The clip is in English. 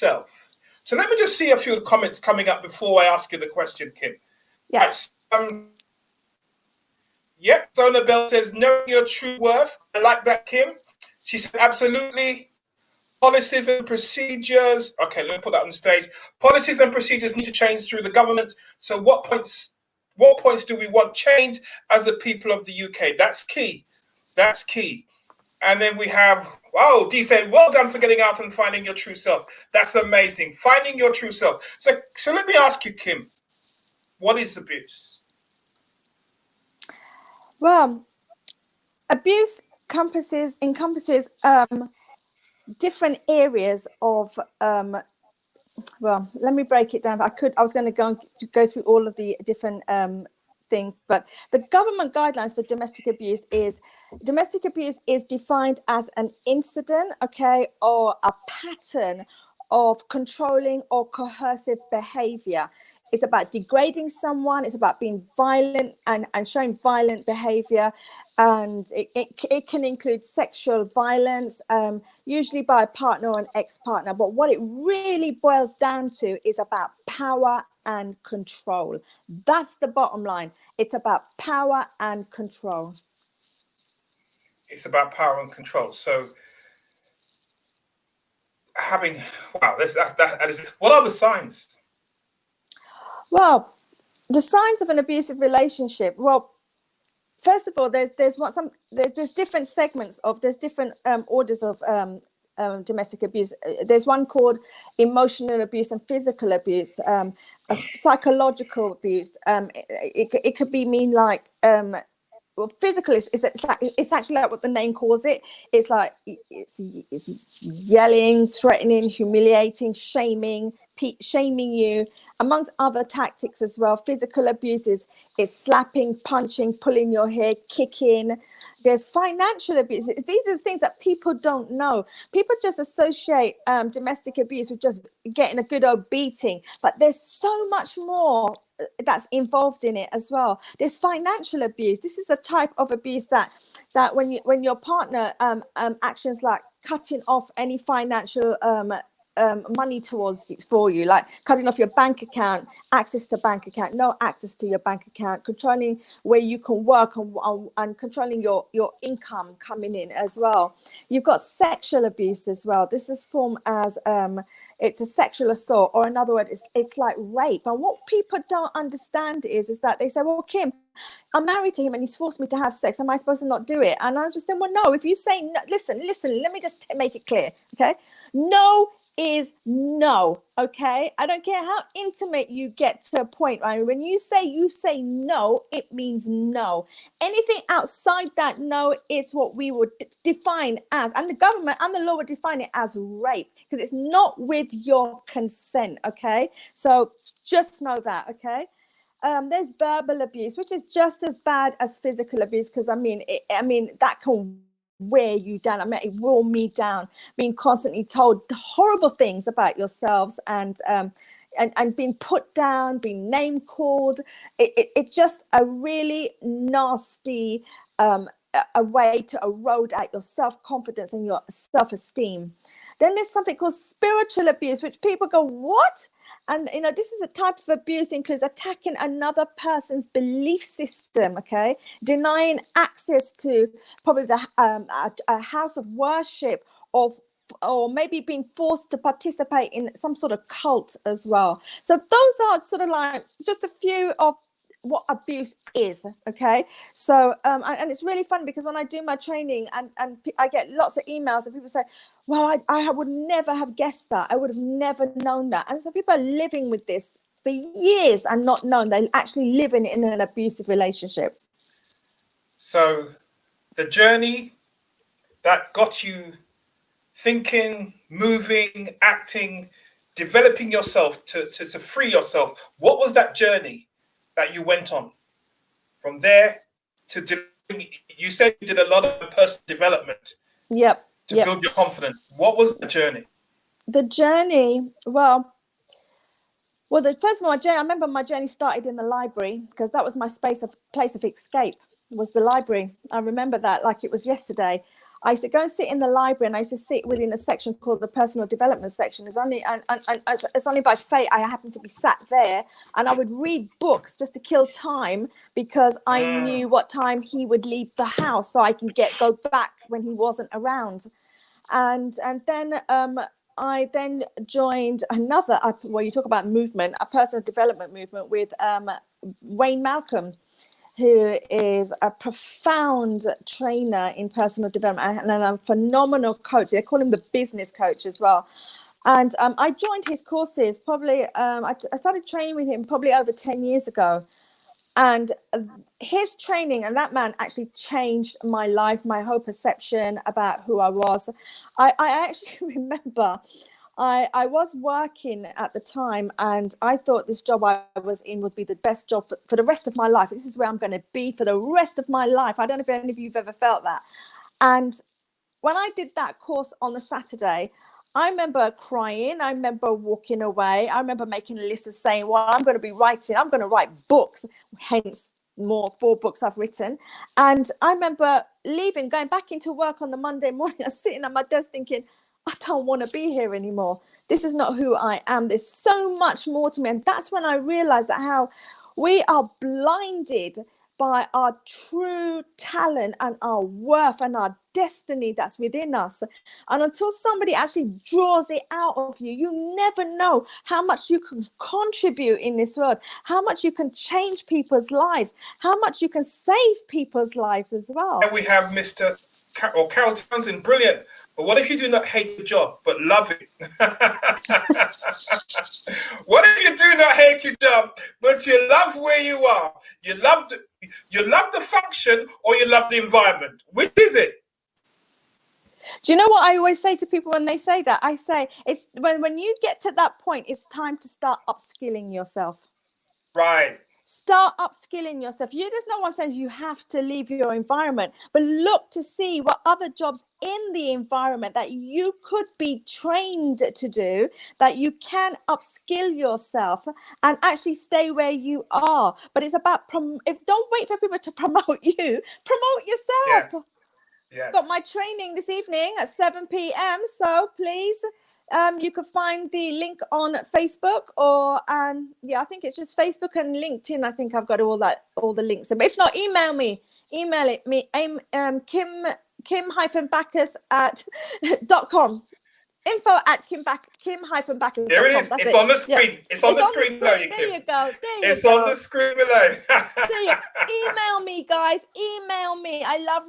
self. So let me just see a few comments coming up before I ask you the question, Kim. Yes. Yep, Zona Bell says, knowing your true worth. I like that, Kim. She said, absolutely. Policies and procedures. Okay, let me put that on the stage. Policies and procedures need to change through the government. So what points do we want change as the people of the UK? That's key. That's key. And then we have, wow, Dee said, well done for getting out and finding your true self. That's amazing. Finding your true self. So let me ask you, Kim, what is abuse? Well, abuse encompasses different areas of well, let me break it down. I was going to go through all of the different things, but the government guidelines for domestic abuse is defined as an incident, okay, or a pattern of controlling or coercive behavior. It's about degrading someone. It's about being violent and showing violent behavior. And it can include sexual violence, usually by a partner or an ex-partner. But what it really boils down to is about power and control. That's the bottom line. It's about power and control. It's about power and control. So what are the signs? Well, the signs of an abusive relationship. Well, first of all, there's different segments of there's different orders of domestic abuse. There's one called emotional abuse and physical abuse, psychological abuse. It could be mean like well, physical it's actually like what the name calls it. It's like it's yelling, threatening, humiliating, shaming you, amongst other tactics as well. Physical abuse is slapping, punching, pulling your hair, kicking. There's financial abuse. These are the things that people don't know. People just associate domestic abuse with just getting a good old beating, but there's so much more that's involved in it as well. There's financial abuse. This is a type of abuse that when your partner actions like cutting off any financial money for you, like cutting off your bank account, access to bank account, no access to your bank account, controlling where you can work and controlling your income coming in as well. You've got sexual abuse as well. This is formed as it's a sexual assault, or another word, it's like rape. And what people don't understand is that they say, well, Kim, I'm married to him and he's forced me to have sex. Am I supposed to not do it? And I'm just saying, well, no. If you say no, listen, let me just make it clear, okay? No is no, okay? I don't care how intimate you get to a point, right? When you say no, it means no. Anything outside that no is what we would define as, and the government and the law would define it as rape, because it's not with your consent, okay? So just know that, okay? There's verbal abuse, which is just as bad as physical abuse, because I mean that can wear you down. I mean, it wore me down, being constantly told horrible things about yourselves and being put down, being name called. It's just a really nasty a way to erode at your self-confidence and your self-esteem. Then there's something called spiritual abuse, which people go, what? And, this is a type of abuse, includes attacking another person's belief system, okay? Denying access to probably a house of worship, or maybe being forced to participate in some sort of cult as well. So those are sort of like just a few of what abuse is, okay? So and it's really fun, because when I do my training and I get lots of emails and people say, well, I would never have guessed that, I would have never known that. And so people are living with this for years and not known they're actually living in an abusive relationship. So the journey that got you thinking, moving, acting, developing yourself to free yourself, what was that journey that you went on from there to you said you did a lot of personal development to build your confidence? What was the journey? The journey, well, first of all, I remember my journey started in the library, because that was my place of escape, was the library. I remember that like it was yesterday. I used to go and sit in the library, and I used to sit within a section called the personal development section. It's only by fate I happened to be sat there, and I would read books just to kill time, because I knew what time he would leave the house, so I can go back when he wasn't around. And then I then joined another, well, you talk about movement, a personal development movement with Wayne Malcolm, who is a profound trainer in personal development and a phenomenal coach. They call him the business coach as well. And I joined his courses probably, I started training with him probably over 10 years ago. And his training, and that man actually changed my life, my whole perception about who I was. I actually remember I was working at the time, and I thought this job I was in would be the best job for the rest of my life. This is where I'm going to be for the rest of my life. I don't know if any of you have ever felt that. And when I did that course on the Saturday, I remember crying. I remember walking away. I remember making a list of saying, well, I'm going to be writing. I'm going to write books, hence 4 books I've written. And I remember leaving, going back into work on the Monday morning. I was sitting at my desk thinking, I don't want to be here anymore. This is not who I am. There's so much more to me. And that's when I realized that how we are blinded by our true talent and our worth and our destiny that's within us. And until somebody actually draws it out of you, you never know how much you can contribute in this world, how much you can change people's lives, how much you can save people's lives as well. And we have Mr. Carol Townsend, brilliant. But what if you do not hate your job, but love it? What if you do not hate your job, but you love where you are? You love the function, or you love the environment? Which is it? Do you know what I always say to people when they say that? I say, it's when you get to that point, it's time to start upskilling yourself. Right. Start upskilling yourself. There's no one saying you have to leave your environment, but look to see what other jobs in the environment that you could be trained to do, that you can upskill yourself and actually stay where you are. But it's about, don't wait for people to promote you, promote yourself. Yes. Yes. Got my training this evening at 7 p.m. So please, you can find the link on Facebook, or I think it's just Facebook and LinkedIn. I think I've got all the links. But if not, email me. Email it me. Kim-Bacchus@.com. info@kim-bacchus.com. There it is. That's it's on the screen. Yeah. It's on the screen below. There you go. It's on the screen below. Email me, guys. Email me. I love